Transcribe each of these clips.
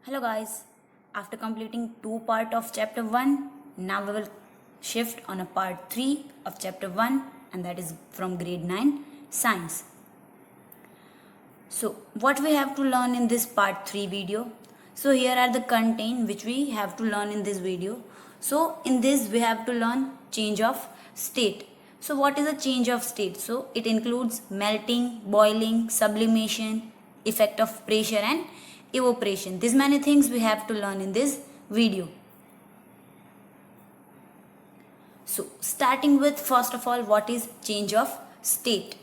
Hello guys, after completing two part of chapter 1, now we will shift on a part 3 of chapter 1 and that is from grade 9 science. So what we have to learn in this part 3 video. So here are the content which we have to learn in this video. So in this we have to learn change of state. So what is a change of state? So it includes melting, boiling, sublimation, effect of pressure and evaporation. These many things we have to learn in this video. So starting with first of all what is change of state.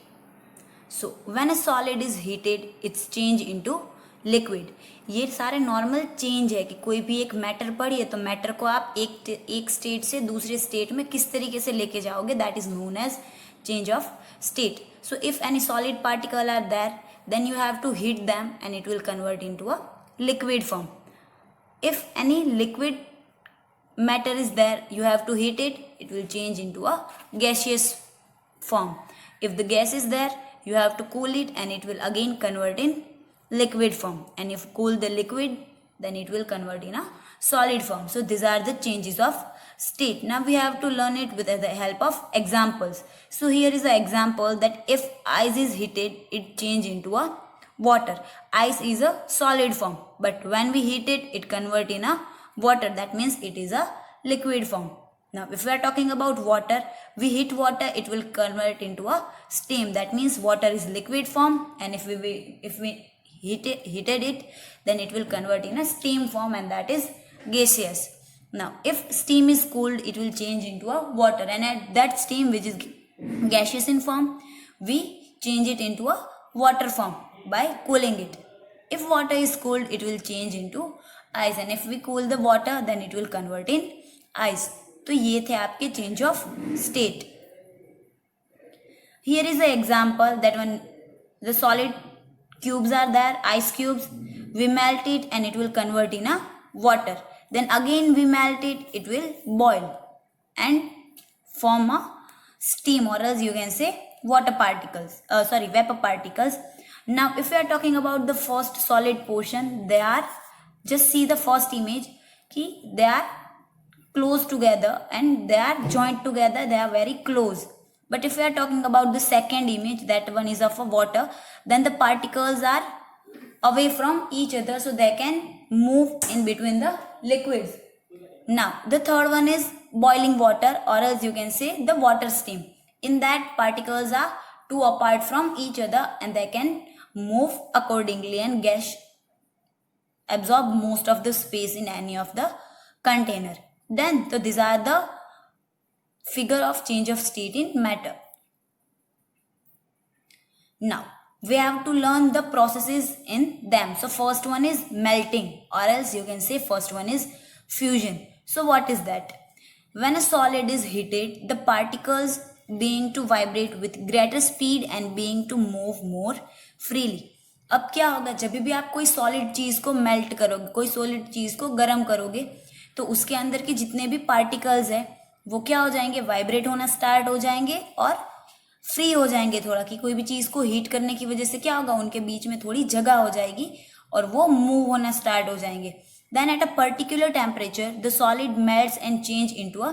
So when a solid is heated it's change into liquid. ये सारे normal change है कि कोई भी एक matter पड़ी है तो मैटर को आप एक स्टेट से दूसरे स्टेट में किस तरीके से लेके जाओगे, that is known as change of state. So if any solid particle are there then you have to heat them and it will convert into a liquid form. If any liquid matter is there, you have to heat it, it will change into a gaseous form. If the gas is there, you have to cool it and it will again convert in liquid form. And if cool the liquid, then it will convert in a solid form. So these are the changes of state. Now we have to learn it with the help of examples. So here is an example that if ice is heated, it change into a water. Ice is a solid form, but when we heat it, it convert in a water. That means it is a liquid form. Now if we are talking about water, we heat water, it will convert into a steam. That means water is liquid form, and if we heated it, then it will convert in a steam form, and that is gaseous. Now if steam is cooled, it will change into a water, and at that steam which is gaseous in form, we change it into a water form by cooling it. If water is cooled, it will change into ice, and if we cool the water, then it will convert in ice. तो ये थे आपके change of state. Here is an example that when the solid cubes are there, ice cubes, we melt it and it will convert in a water. Then again we melt it, it will boil and form a steam, or else you can say water particles, vapor particles. Now if we are talking about the first solid portion, they are, just see the first image, ki they are close together and they are joined together, they are very close. But if we are talking about the second image, that one is of a water, then the particles are away from each other, so they can move in between the liquids. Now the third one is boiling water, or else you can say the water steam. In that, particles are two apart from each other and they can move accordingly, and gas absorb most of the space in any of the container. Then so these are the figure of change of state in matter. Now we have to learn the processes in them. So first one is melting, or else you can say first one is fusion. So what is that? When a solid is heated, the particles being to vibrate with greater speed and being to move more freely. अब क्या होगा, जब भी आप कोई solid चीज को melt करोगे, कोई सॉलिड चीज को गर्म करोगे, तो उसके अंदर के जितने भी पार्टिकल्स है वो क्या हो जाएंगे, वाइब्रेट होना स्टार्ट हो जाएंगे और फ्री हो जाएंगे थोड़ा, कि कोई भी चीज को हीट करने की वजह से क्या होगा, उनके बीच में थोड़ी जगह हो जाएगी और वो मूव होना स्टार्ट हो जाएंगे. Then at a particular temperature the solid melts and change into a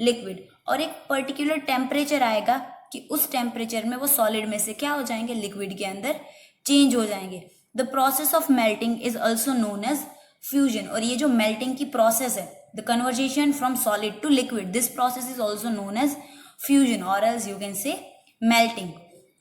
liquid. और एक पर्टिकुलर टेम्परेचर आएगा कि उस टेम्परेचर में वो सॉलिड में से क्या हो जाएंगे, लिक्विड के अंदर चेंज हो जाएंगे. The process of melting is also known as fusion. और ये जो मेल्टिंग की प्रोसेस है, the conversation from solid to liquid, this process is also known as fusion, और else you can say melting.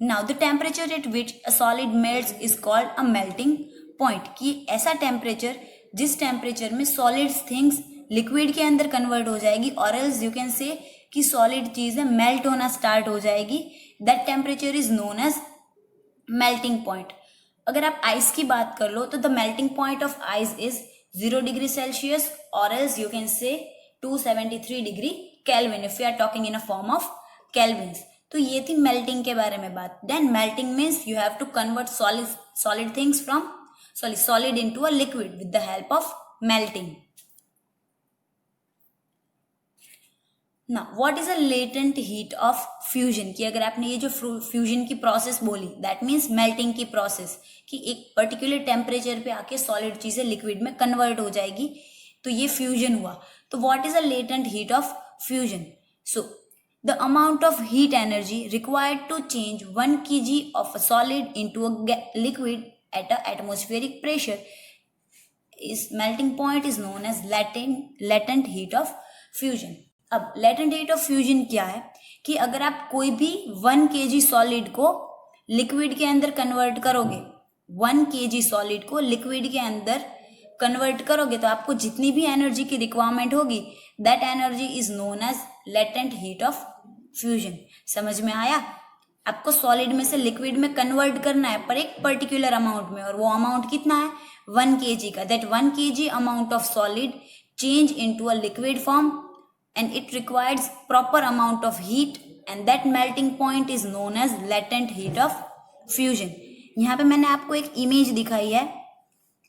Now the temperature at which a solid melts is called a melting point. कि ऐसा temperature जिस temperature में solid things liquid के अंदर convert हो जाएगी, और एल्स यू कैन से कि सॉलिड चीजें मेल्ट होना स्टार्ट हो जाएगी, that temperature is known as melting point. अगर आप आइस की बात कर लो तो the melting point of ice is 0 degree Celsius, और else you can say 273 degree Kelvin if you are talking in a form of Kelvins. तो ये थी मेल्टिंग के बारे में बात. Then melting means you have to convert solid things from solid into a liquid with the help of melting. Now what is a latent heat of fusion, कि अगर आपने ये जो फ्यूजन की प्रोसेस बोली, दैट मीन्स मेल्टिंग की process, कि एक पर्टिकुलर टेम्परेचर पे आके सॉलिड चीजें लिक्विड में कन्वर्ट हो जाएगी, तो ये फ्यूजन हुआ. तो what is a latent heat of fusion? So the amount of heat energy required to change 1 kg of a solid into a liquid at a atmospheric pressure is melting point is known as latent heat of fusion. अब latent heat of fusion क्या है, कि अगर आप कोई भी 1 kg solid को liquid के अंदर कन्वर्ट करोगे, 1 kg सॉलिड को लिक्विड के अंदर कन्वर्ट करोगे, तो आपको जितनी भी एनर्जी की रिक्वायरमेंट होगी, that energy is known as latent heat of fusion. समझ में आया? आपको सॉलिड में से लिक्विड में कन्वर्ट करना है, पर एक पर्टिकुलर अमाउंट में, और वो अमाउंट कितना है? 1 kg का. That 1 kg amount of solid change into a liquid form and it requires proper amount of heat and that melting point is known as latent heat of fusion. यहाँ पे मैंने आपको एक इमेज दिखाई है,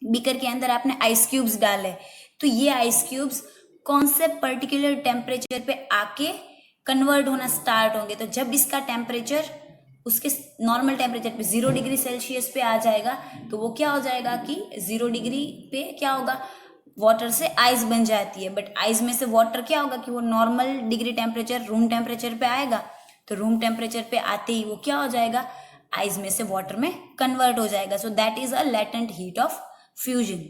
बीकर के अंदर आपने आइस क्यूब्स डाले, तो ये आइस क्यूब्स कौन से पर्टिकुलर टेम्परेचर पे आके कन्वर्ट होना स्टार्ट होंगे, तो जब इसका टेम्परेचर उसके नॉर्मल टेम्परेचर पे 0 डिग्री सेल्सियस पे आ जाएगा, तो वो क्या हो जाएगा कि 0 डिग्री पे क्या होगा, वाटर से आइस बन जाती है. बट आइस में से वाटर क्या होगा कि वो normal degree temperature room temperature पे आएगा, तो रूम टेम्परेचर पे आते ही वो क्या हो जाएगा, आइस में से वाटर में कन्वर्ट हो जाएगा. So that is a latent heat of fusion.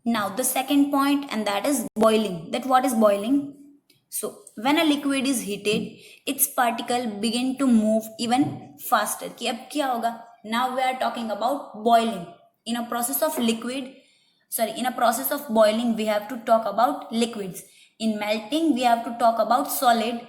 Now the second point and that is boiling. That what is boiling? So when a liquid is heated, its particle begin to move even faster. कि अब क्या होगा? Now we are talking about boiling. In a process of boiling, we have to talk about liquids. In melting, we have to talk about solid.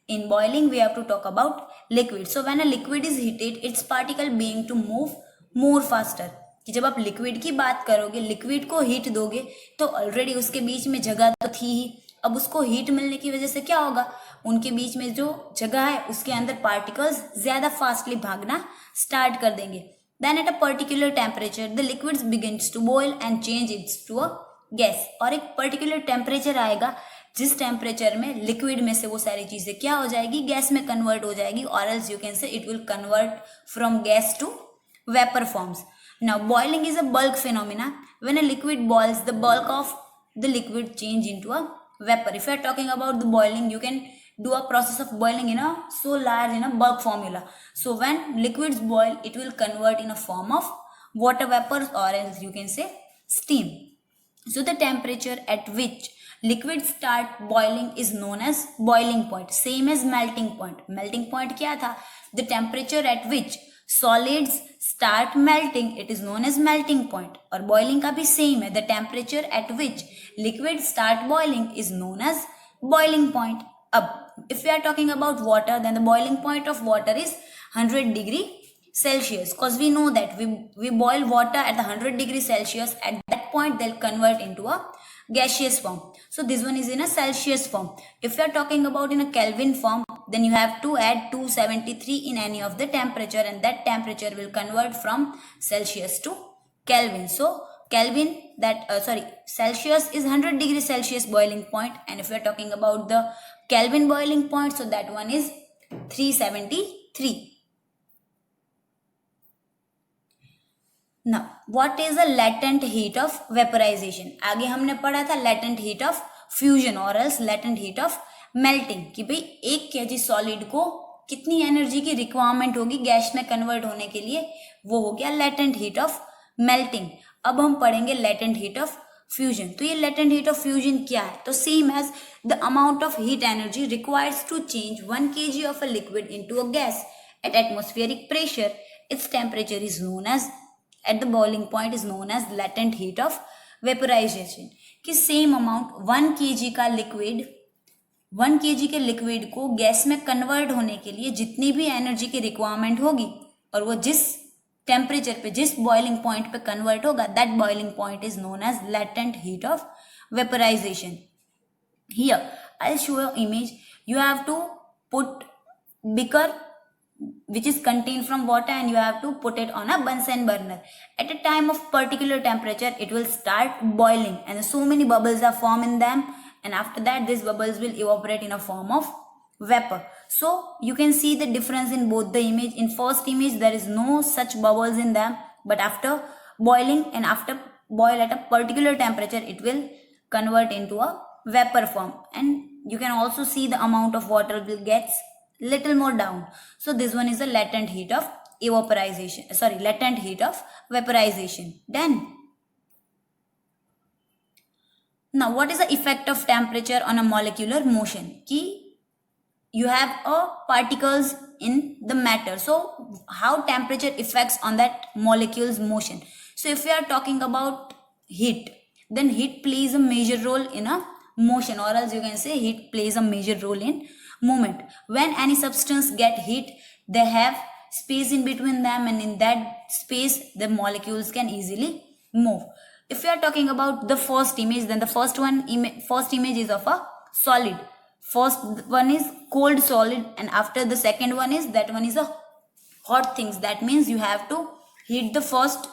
In boiling, we have to talk about liquid. So when a liquid is heated, its particle begin to move more faster. कि जब आप liquid की बात करोगे, liquid को heat दोगे, तो already उसके बीच में जगह तो थी ही. अब उसको हीट मिलने की वजह से क्या होगा, उनके बीच में जो जगह है उसके अंदर पार्टिकल्स ज्यादा फास्टली भागना स्टार्ट कर देंगे. Then at a particular temperature the liquids begins to boil and change its to a gas. और एक पर्टिकुलर टेम्परेचर आएगा जिस टेम्परेचर में लिक्विड में से वो सारी चीजें क्या हो जाएगी, गैस में कन्वर्ट हो जाएगी, और else you can say it will convert from gas to vapour forms. Now boiling is a bulk phenomena. When a liquid boils, the bulk of the liquid change into a vapor. If you are talking about the boiling, you can do a process of boiling in a so large in a bulk formula. So when liquids boil, it will convert in a form of water vapors, or else you can say steam. So the temperature at which liquids start boiling is known as boiling point, same as melting point. Melting point क्या था? The temperature at which solids start melting, it is known as melting point. और boiling का भी same है. The temperature at which liquids start boiling is known as boiling point. अब if we are talking about water, then the boiling point of water is 100 degree Celsius, because we know that we boil water at the 100 degree Celsius. At that point they'll convert into a gaseous form. So this one is in a Celsius form. If you are talking about in a Kelvin form, then you have to add 273 in any of the temperature, and that temperature will convert from Celsius to Kelvin. So Kelvin, Celsius is 100 degree Celsius boiling point, and if we are talking about the Kelvin boiling point, so that one is 373. Now what is a latent heat of vaporization? आगे हमने पढ़ा था latent heat of fusion or else latent heat of melting, कि भाई 1 kg solid को कितनी energy की requirement होगी गैस में कन्वर्ट होने के लिए, वो हो गया latent heat of melting. अब हम पढ़ेंगे latent heat of fusion. तो ये latent heat of fusion क्या है? तो same as the amount of heat energy requires to change 1 kg of a liquid into a gas at atmospheric pressure, its temperature is known as, at the boiling point is known as latent heat of vaporization. कि same amount 1 kg का liquid, 1 kg के liquid को gas में convert होने के लिए जितनी भी एनर्जी की रिक्वायरमेंट होगी, और वो जिस टेम्परेचर पे, जिस बॉइलिंग पॉइंट पे कन्वर्ट होगा, that boiling point is known as latent heat of vaporisation. Here I'll show you image. You have to put beaker which is contained from water, and you have to put it on a Bunsen burner. At a time of particular temperature, it will start boiling, and so many bubbles are formed in them, and after that these bubbles will evaporate in a form of vapor. So you can see the difference in both the image. In first image there is no such bubbles in them, but after boiling and after boil at a particular temperature it will convert into a vapor form, and you can also see the amount of water will get little more down. So this one is the latent heat of latent heat of vaporization. Then now what is the effect of temperature on a molecular motion? Ki you have particles in the matter, so how temperature affects on that molecule's motion. So if we are talking about heat, then heat plays a major role in a motion, or else you can say heat plays a major role in movement. When any substance get heat, they have space in between them, and in that space the molecules can easily move. If we are talking about the first image, then the first image is of a solid. First one is cold solid, and after the second one is a hot things. That means you have to heat the first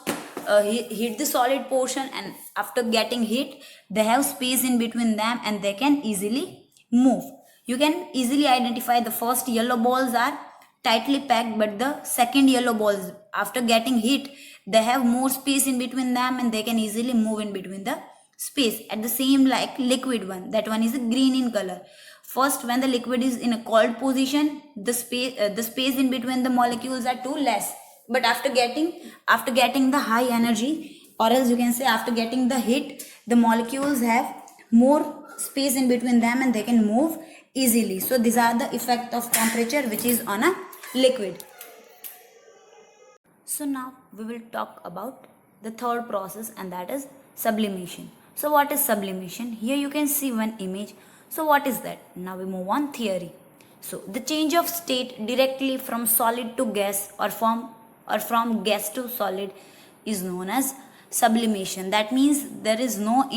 heat the solid portion, and after getting heat they have space in between them and they can easily move. You can easily identify the first yellow balls are tightly packed, but the second yellow balls after getting heat they have more space in between them and they can easily move in between the space. At the same like liquid one, that one is a green in color. First, when the liquid is in a cold position, the space in between the molecules are too less, but after getting the high energy, or else you can say after getting the heat, the molecules have more space in between them and they can move easily. So these are the effect of temperature which is on a liquid. So now we will talk about the third process, and that is sublimation. So what is sublimation? Here you can see one image. So what is that? Now we move on theory. So the change of state directly from solid to gas or from gas to solid is known as sublimation. That means there is no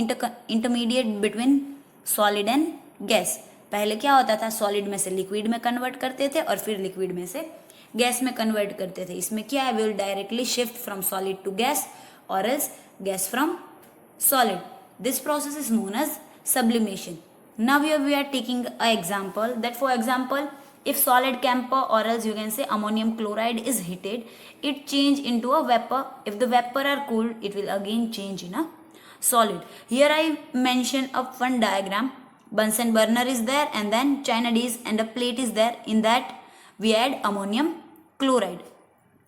intermediate between solid and gas. पहले क्या होता था, solid में से liquid में convert करते थे और फिर लिक्विड में से गैस में कन्वर्ट करते थे. इसमें क्या है, will directly shift from solid to gas और else gas from solid. This process is known as sublimation. Now here we are taking an example that, for example, if solid camphor or else you can say ammonium chloride is heated, it change into a vapor. If the vapor are cooled, it will again change in a solid. Here I mention a one diagram. Bunsen burner is there, and then China dish and a plate is there. In that we add ammonium chloride.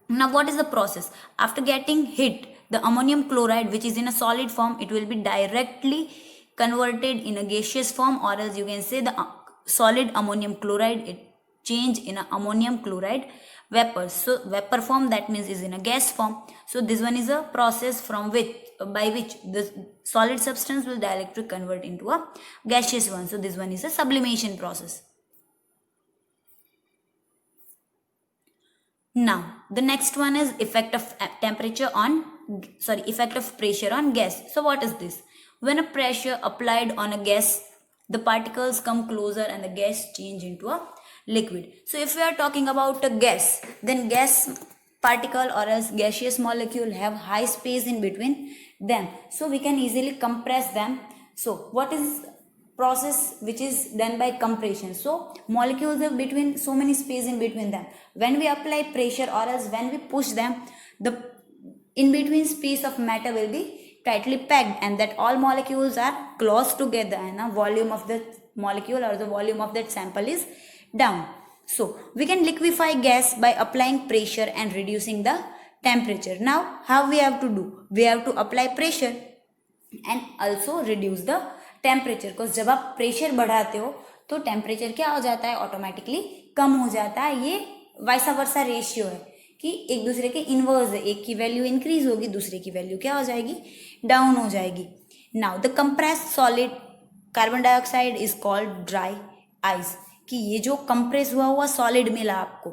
Now what is the process? After getting heat, the ammonium chloride which is in a solid form, it will be directly converted in a gaseous form, or else you can say the solid ammonium chloride, it change in a ammonium chloride vapor. So vapor form, that means is in a gas form. So this one is a process by which the solid substance will directly convert into a gaseous one. So this one is a sublimation process. Now the next one is effect of pressure on gas. So what is this? When a pressure applied on a gas, the particles come closer and the gas change into a liquid. So if we are talking about a gas, then gas particle or else gaseous molecule have high space in between them, so we can easily compress them. So what is process which is done by compression? So molecules have between so many space in between them. When we apply pressure or else when we push them, the in between space of matter will be tightly packed, and that all molecules are close together, and the volume of the molecule or the volume of that sample is down. So we can liquefy gas by applying pressure and reducing the temperature. Now how we have to do? We have to apply pressure and also reduce the temperature. को जब आप pressure बढ़ाते हो तो temperature क्या हो जाता है, ऑटोमेटिकली कम हो जाता है. ये वाइसा वर्सा रेशियो है कि एक दूसरे के इनवर्स है. एक की वैल्यू इंक्रीज होगी, दूसरे की वैल्यू क्या हो जाएगी, डाउन हो जाएगी. Now the compressed solid carbon dioxide is called dry ice. कि ये जो कंप्रेस हुआ सॉलिड मिला आपको,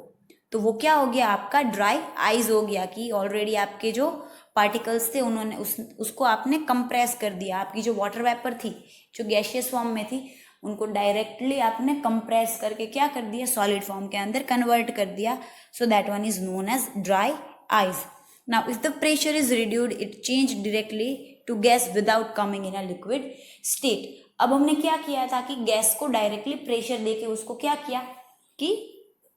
तो वो क्या हो गया, आपका ड्राई आइस हो गया. कि ऑलरेडी आपके जो पार्टिकल्स थे उन्होंने उसको आपने कंप्रेस कर दिया. आपकी जो वाटर वेपर थी जो गैशियस फॉर्म में थी, उनको डायरेक्टली आपने कंप्रेस करके क्या कर दिया, सॉलिड फॉर्म के अंदर कन्वर्ट कर दिया. So that one is known as dry ice. Now if the pressure is reduced, it change directly to gas without coming in a liquid state. अब हमने क्या किया था कि गैस को डायरेक्टली प्रेशर देके उसको क्या किया कि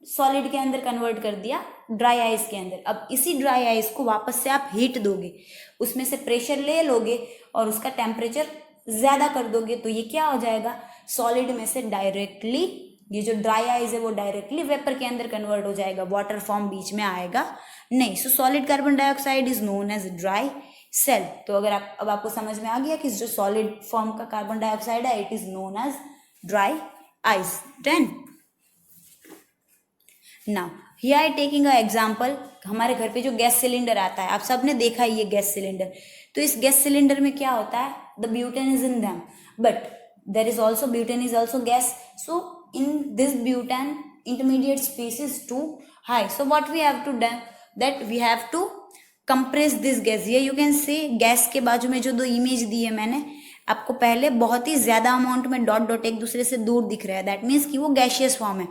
सॉलिड के अंदर कन्वर्ट कर दिया, ड्राई आइस के अंदर। अब इसी ड्राई आइस को वापस से आप हीट दोगे, उसमें से प्रेशर ले लोगे और उसका टेम्परेचर ज्यादा कर दोगे, तो ये क्या हो जाएगा, सॉलिड में से डायरेक्टली ये जो ड्राई आइस है वो डायरेक्टली वेपर के अंदर कन्वर्ट हो जाएगा, वाटर फॉर्म बीच में आएगा नहीं। So solid carbon dioxide is known as dry cell. तो अगर अब आपको समझ में आ गया कि जो सॉलिड फॉर्म का कार्बन डाइऑक्साइड है it is known as dry ice. Then now here I taking a example, हमारे घर पे जो गैस सिलेंडर आता है, आप सबने देखा है ये गैस सिलेंडर। तो इस गैस सिलेंडर में क्या होता है, the butane is in them, but there is also butane is also gas. So in this butane intermediate space is too high, so what we have to do that we have to compress this gas। ये you can see gas के बाजू में जो दो image दी है मैंने आपको पहले, बहुत ही ज्यादा अमाउंट में डॉट डॉट एक दूसरे से दूर दिख रहा है, दैट मीन्स कि वो गैशियस फॉर्म है।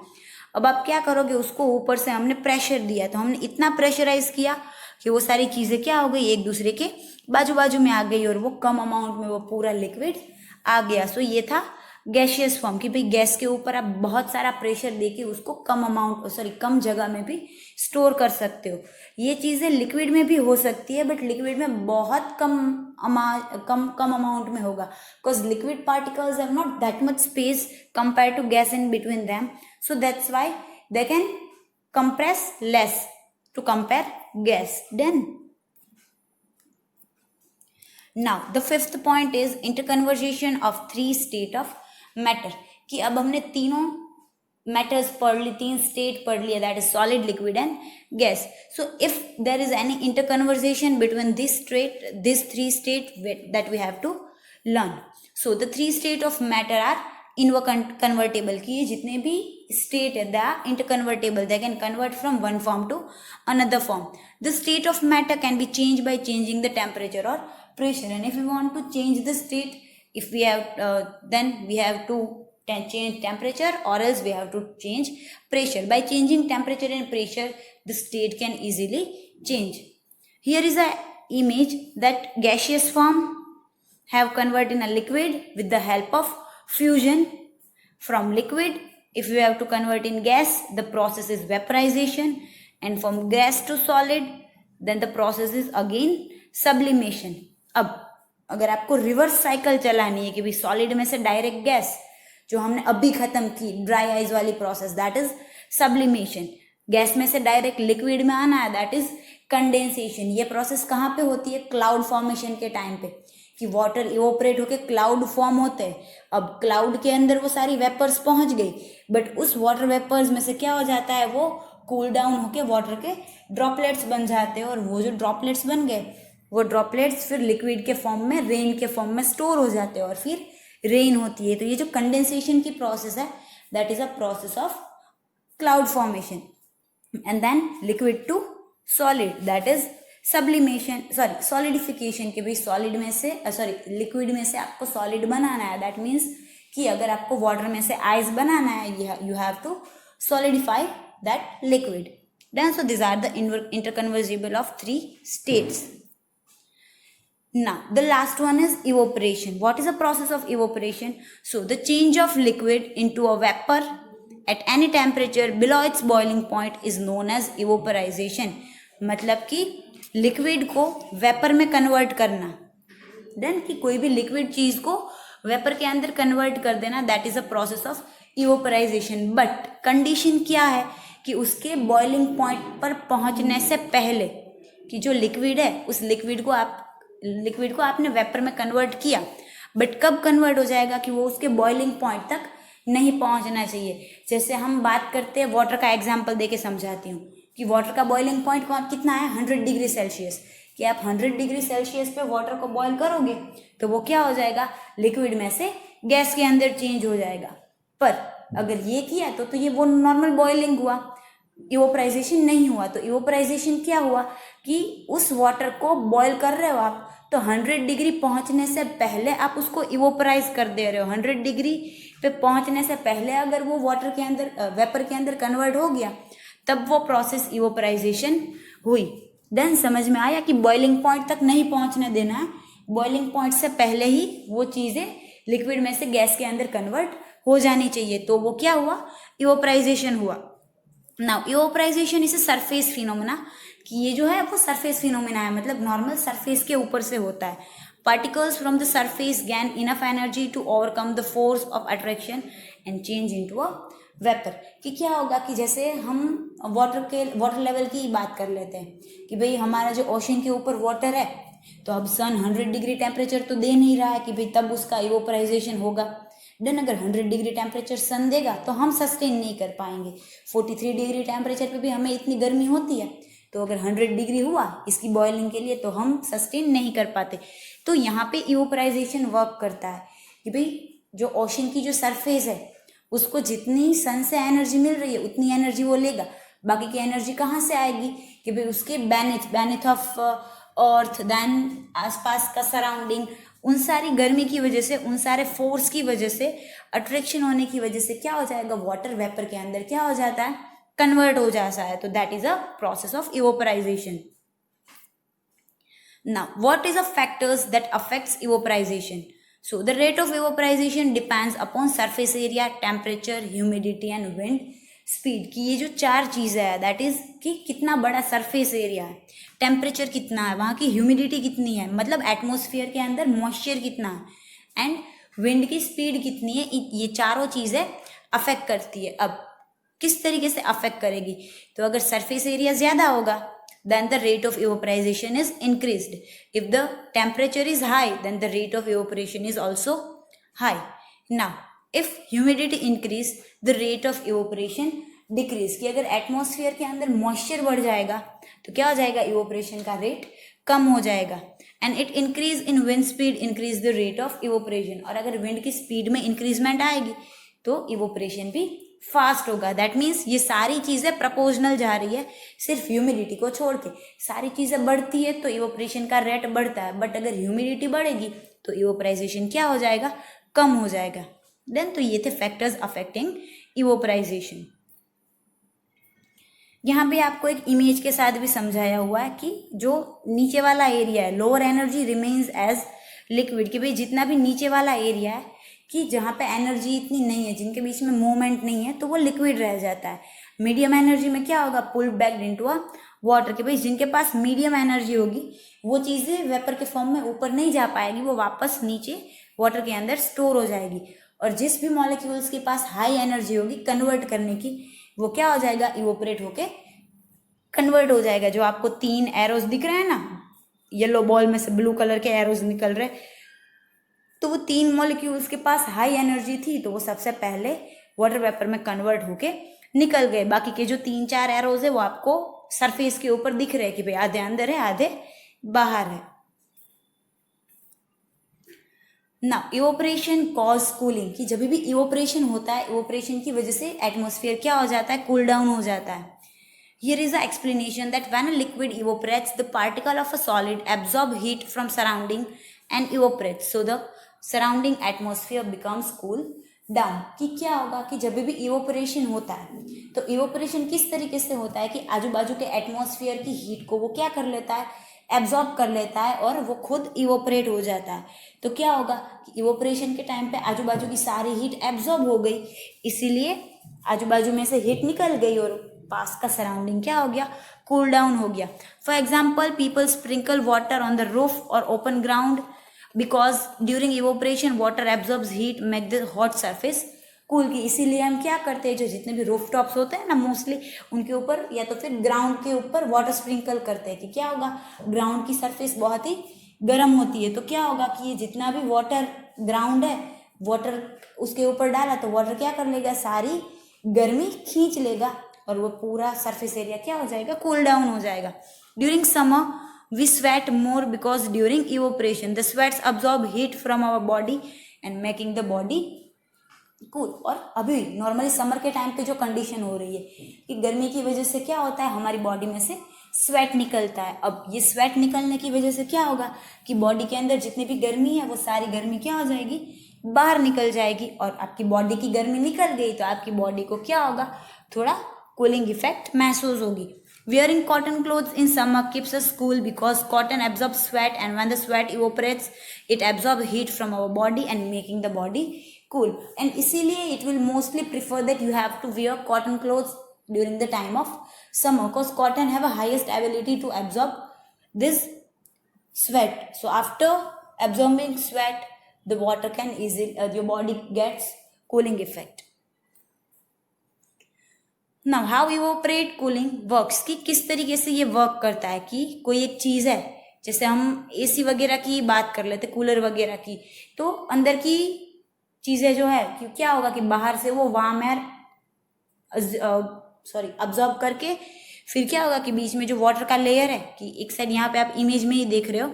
अब आप क्या करोगे, उसको ऊपर से हमने प्रेशर दिया, तो हमने इतना प्रेशराइज किया कि वो सारी चीजें क्या हो गई, एक दूसरे के बाजू बाजू में आ गई और वो कम अमाउंट में वो पूरा लिक्विड आ गया। सो ये था गैशियस फॉर्म कि भाई गैस के ऊपर आप बहुत सारा प्रेशर देके उसको कम कम जगह में भी स्टोर कर सकते हो। ये चीजें लिक्विड में भी हो सकती है, बट लिक्विड में बहुत कम अमाउंट में होगा, because liquid particles have not that much space compare to gas in between them, so that's why they can compress less to compare gas. Then now the fifth point is interconversion of 3 state of matter, कि अब हमने तीनों matters पढ़ ली, 3 state पढ़ लिया, that is solid, liquid and gas. So if there is any interconversion between this 3 state that we have to learn. So the 3 state of matter are inconvertible, कि ये जितने भी स्टेट है they are interconvertible, they can convert from one form to another form. The state of matter can be change by changing the temperature और pressure, and if we want to change the state, if we have then we have to change temperature or else we have to change pressure. By changing temperature and pressure the state can easily change. Here is a image that gaseous form have converted in a liquid with the help of fusion. From liquid if we have to convert in gas, the process is vaporization, and from gas to solid then the process is again sublimation. अब अगर आपको reverse cycle चलानी है कि भाई solid में से direct gas, जो हमने अभी खत्म की ड्राई आइस वाली process, that is sublimation. Gas में से डायरेक्ट लिक्विड में आना है, दैट इज कंडेंसेशन। ये प्रोसेस कहाँ पे होती है, क्लाउड फॉर्मेशन के टाइम पे, कि वाटर इवोपरेट होके क्लाउड फॉर्म होते हैं। अब क्लाउड के अंदर वो सारी वेपर्स पहुंच गई, बट उस वाटर वेपर्स में से क्या हो जाता है, वो कूल डाउन होके वाटर के ड्रॉपलेट्स बन जाते हैं, और वो जो ड्रॉपलेट्स बन गए वो ड्रॉपलेट्स फिर लिक्विड के फॉर्म में, रेन के फॉर्म में स्टोर हो जाते हैं और फिर रेन होती है। तो ये जो कंडेंसेशन की प्रोसेस है that is a process of cloud formation. And then liquid to solid that is sublimation, solidification, के भी सॉलिड में से लिक्विड में से आपको सॉलिड बनाना है, दैट मीन्स कि अगर आपको वाटर में से आइस बनाना है you have to solidify that liquid. Then so this are the interconvertible of 3 states. Now the last one is evaporation. What is the process of evaporation? So the change of liquid into a vapor at any temperature below its boiling point is known as evaporization. मतलब कि liquid को vapour में convert करना, then कि कोई भी liquid चीज को वेपर के अंदर कन्वर्ट कर देना, that is a process of evaporisation. But condition क्या है कि उसके बॉइलिंग पॉइंट पर पहुंचने से पहले कि जो लिक्विड है उस लिक्विड को आपने वेपर में कन्वर्ट किया, बट कब कन्वर्ट हो जाएगा कि वो उसके बॉइलिंग पॉइंट तक नहीं पहुंचना चाहिए। जैसे हम बात करते हैं वाटर का एग्जांपल देके समझाती हूँ कि वाटर का बॉइलिंग पॉइंट कितना है, 100 डिग्री सेल्सियस। कि आप 100 डिग्री सेल्सियस पे वाटर को बॉईल करोगे तो वो क्या हो जाएगा, लिक्विड में से गैस के अंदर चेंज हो जाएगा। पर अगर ये किया तो ये वो नॉर्मल बॉइलिंग हुआ, इवोपराइजेशन नहीं हुआ। तो इवोपराइजेशन क्या हुआ कि उस वाटर को बॉईल कर रहे हो आप, तो 100 डिग्री पहुंचने से पहले आप उसको इवोपराइज कर दे रहे हो। 100 डिग्री पे पहुंचने से पहले अगर वो वाटर के अंदर वेपर के अंदर कन्वर्ट हो गया तब वो प्रोसेस इवोपराइजेशन हुई। देन समझ में आया कि बॉइलिंग पॉइंट तक नहीं पहुंचने देना है, बॉइलिंग पॉइंट से पहले ही वो चीज़ें लिक्विड में से गैस के अंदर कन्वर्ट हो जानी चाहिए, तो वो क्या हुआ, इवोपराइजेशन हुआ। Now evaporisation is a surface phenomena, कि ये जो है वो सरफेस फिनोमेना है, मतलब नॉर्मल सरफेस के ऊपर से होता है। Particles from the surface gain enough energy to overcome the force of attraction and change into a vapour. कि क्या होगा कि जैसे हम वाटर लेवल की बात कर लेते हैं कि भाई हमारा जो ओशन के ऊपर वाटर है, तो अब सन 100 डिग्री टेम्परेचर तो दे नहीं रहा है कि भाई तब उसका इवोपराइजेशन होगा। देन अगर 100 डिग्री टेम्परेचर सन देगा तो हम सस्टेन नहीं कर पाएंगे। 43 डिग्री टेम्परेचर पे भी हमें इतनी गर्मी होती है, तो अगर 100 डिग्री हुआ इसकी बॉइलिंग के लिए तो हम सस्टेन नहीं कर पाते। तो यहाँ पे इवोपराइजेशन वर्क करता है कि भाई जो ओशन की जो सरफेस है उसको जितनी सन से एनर्जी मिल रही है उतनी एनर्जी वो लेगा। बाकी की एनर्जी कहाँ से आएगी कि भाई उसके बेनिथ ऑफ अर्थ, देन आसपास का सराउंडिंग, उन सारी गर्मी की वजह से, उन सारे फोर्स की वजह से, अट्रैक्शन होने की वजह से क्या हो जाएगा, वाटर वेपर के अंदर क्या हो जाता है, कन्वर्ट हो जाता है। तो that is a process of evaporisation. Now, what is the factors that affects evaporization? So, the rate of evaporization depends upon surface area, temperature, humidity and wind speed। कि ये जो चार चीज़ें है, दैट इज कि कितना बड़ा सरफेस एरिया है, टेम्परेचर कितना है, वहाँ की ह्यूमिडिटी कितनी है, मतलब एटमॉस्फेयर के अंदर मॉइस्चर कितना है, एंड विंड की स्पीड कितनी है। ये चारों चीज़ें अफेक्ट करती है। अब किस तरीके से अफेक्ट करेगी, तो अगर सरफेस एरिया ज़्यादा होगा then the rate of evaporation is increased. If the temperature is high, then the rate of evaporation is also high. Now, if humidity increase, the rate of evaporation decrease। कि अगर atmosphere के अंदर moisture बढ़ जाएगा तो क्या हो जाएगा, इवोपरेशन का रेट कम हो जाएगा। And it increase in wind speed increase the rate of evaporation. और अगर विंड की स्पीड में इंक्रीजमेंट आएगी तो इवोपरेशन भी फास्ट होगा। दैट मीन्स ये सारी चीज़ें प्रपोजनल जा रही है, सिर्फ ह्यूमिडिटी को छोड़ के। सारी चीज़ें बढ़ती है तो इवोपरेशन का रेट बढ़ता है, बट अगर ह्यूमिडिटी बढ़ेगी तो इवोपराइजेशन क्या हो जाएगा, कम हो जाएगा। देन तो ये थे फैक्टर्स अफेक्टिंग इवोपराइजेशन। यहाँ पे आपको एक इमेज के साथ भी समझाया हुआ है कि जो नीचे वाला एरिया है, lower energy remains as liquid. कि भाई जितना भी नीचे वाला एरिया है कि जहाँ पे एनर्जी इतनी नहीं है, जिनके बीच में मूवमेंट नहीं है, तो वो लिक्विड रह जाता है। मीडियम एनर्जी में क्या होगा, pulled back into a water. कि भाई जिनके पास मीडियम एनर्जी होगी वो चीज़ें वेपर के फॉर्म में ऊपर नहीं जा पाएगी, वो वापस नीचे वाटर के अंदर स्टोर हो जाएगी। और जिस भी मॉलिक्यूल्स के पास हाई एनर्जी होगी कन्वर्ट करने की, वो क्या हो जाएगा, इवोपरेट होके कन्वर्ट हो जाएगा। जो आपको 3 एरोज दिख रहे हैं ना, येलो बॉल में से ब्लू कलर के एरोज निकल रहे, तो वो 3 मॉलिक्यूल्स के पास हाई एनर्जी थी, तो वो सबसे पहले वाटर वेपर में कन्वर्ट होके निकल गए। बाकी के जो 3-4 एरोज है वो आपको सरफेस के ऊपर दिख रहे हैं कि भाई आधे अंदर है आधे बाहर है। ना इवोपरेशन कॉज कूलिंग। कि जब भी इवोपरेशन होता है, इवोपरेशन की वजह से एटमॉस्फेयर क्या हो जाता है, कूल डाउन हो जाता है। Here is the explanation that when a liquid evaporates, the particle of a solid absorb heat from surrounding and evaporates, so the surrounding atmosphere becomes cool down। कि क्या होगा कि जब भी इवोपरेशन होता है तो इवोपरेशन किस तरीके से होता है कि आजू बाजू के एटमॉस्फेयर की हीट को वो क्या कर लेता है, एब्जॉर्ब कर लेता है और वो खुद इवोपरेट हो जाता है। तो क्या होगा कि इवोपरेशन के टाइम पे आजू बाजू की सारी हीट एब्जॉर्ब हो गई, इसीलिए आजू बाजू में से हीट निकल गई और पास का सराउंडिंग क्या हो गया, कूल डाउन हो गया। For example, people sprinkle water on the roof और open ground because during evaporation water absorbs heat make the hot surface cool. की इसीलिए हम क्या करते हैं, जो जितने भी रूफ टॉप्स होते हैं ना मोस्टली, उनके ऊपर या तो फिर ग्राउंड के ऊपर वाटर स्प्रिंकल करते हैं। कि क्या होगा, ग्राउंड की सरफेस बहुत ही गर्म होती है, तो क्या होगा कि ये जितना भी वाटर ग्राउंड है, वाटर उसके ऊपर डाला तो वाटर क्या कर लेगा, सारी गर्मी खींच लेगा और वो पूरा सरफेस एरिया क्या हो जाएगा, कूल डाउन हो जाएगा। During summer we sweat more because during evaporation the sweats absorb heat from our body and making the body cool. और अभी नॉर्मली समर के टाइम पे जो कंडीशन हो रही है कि गर्मी की वजह से क्या होता है, हमारी बॉडी में से स्वेट निकलता है। अब ये स्वेट निकलने की वजह से क्या होगा कि बॉडी के अंदर जितनी भी गर्मी है वो सारी गर्मी क्या हो जाएगी, बाहर निकल जाएगी। और आपकी बॉडी की गर्मी निकल गई तो आपकी बॉडी को क्या होगा, थोड़ा कूलिंग इफेक्ट महसूस होगी। Wearing cotton clothes in summer keeps us cool because cotton absorbs sweat, and when the sweat evaporates, it absorbs heat from our body and making the body cool. And इसीलिए it will mostly prefer that you have to wear cotton clothes during the time of summer because cotton have a highest ability to absorb this sweat. So after absorbing sweat, the water can easily your body gets cooling effect. Now how evaporate cooling works, कि किस तरीके से ये work करता है कि कोई एक चीज़ है, जैसे हम एसी वगैरह की बात कर लेते, कूलर वगैरह की, तो अंदर की चीज़ें जो है कि क्या होगा कि बाहर से वो वार्म एयर अब्जॉर्ब करके फिर क्या होगा कि बीच में जो वाटर का लेयर है, कि एक साइड यहाँ पे आप इमेज में ही देख रहे हो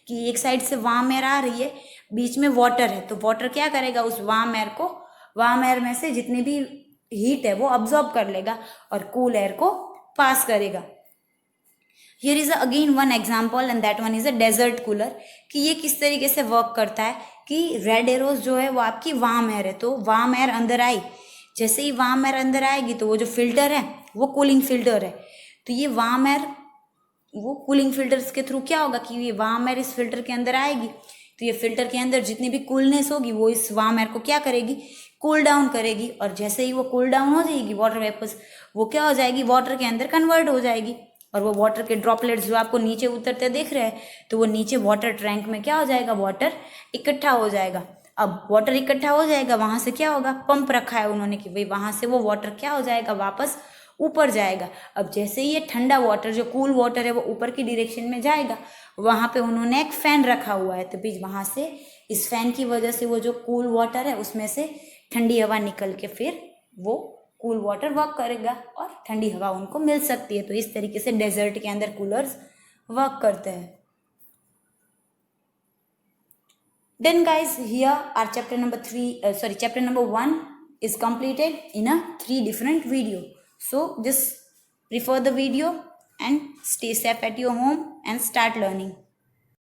कि एक साइड से वार्म एयर आ रही है, बीच में वाटर है, तो वाटर क्या करेगा उस वार्म एयर में से जितनी भी हीट है वो अब्जॉर्ब कर लेगा और कूल एयर को पास करेगा. Here is again one example and that one is a desert cooler, कि ये किस तरीके से वर्क करता है कि रेड एरोज जो है वो आपकी वार्म एयर है, तो वार्म एयर अंदर आई, जैसे ही वार्म एयर अंदर आएगी तो वो जो फिल्टर है वो कूलिंग फिल्टर है, तो ये वार्म एयर वो कूलिंग फिल्टर्स के थ्रू क्या होगा कि ये वार्म एयर इस फिल्टर के अंदर आएगी, तो ये फिल्टर के अंदर जितनी भी कूलनेस होगी वो इस वार्म एयर को क्या करेगी, कूल डाउन करेगी, और जैसे ही वो कूल डाउन हो जाएगी वाटर वेपर्स वो क्या हो जाएगी, वाटर के अंदर कन्वर्ट हो जाएगी, और वो वाटर के ड्रॉपलेट्स जो आपको नीचे उतरते दिख रहे हैं तो वो नीचे वाटर टैंक में क्या हो जाएगा, वाटर इकट्ठा हो जाएगा. अब वाटर इकट्ठा हो जाएगा, वहाँ से क्या होगा, पंप रखा है उन्होंने कि भाई वहाँ से वो वाटर क्या हो जाएगा, वापस ऊपर जाएगा. अब जैसे ही ये ठंडा वाटर जो कूल वाटर है वो ऊपर की डायरेक्शन में जाएगा, वहाँ पे उन्होंने एक फैन रखा हुआ है, तो बीच वहाँ से इस फैन की वजह से वो जो कूल वाटर है उसमें से ठंडी हवा निकल के फिर वो कूल वाटर वर्क करेगा और ठंडी हवा उनको मिल सकती है. तो इस तरीके से डेजर्ट के अंदर कूलर्स वर्क करते हैं. Then guys, here our chapter number 1 is completed in a 3 different video. So just prefer the video and stay safe at your home and start learning.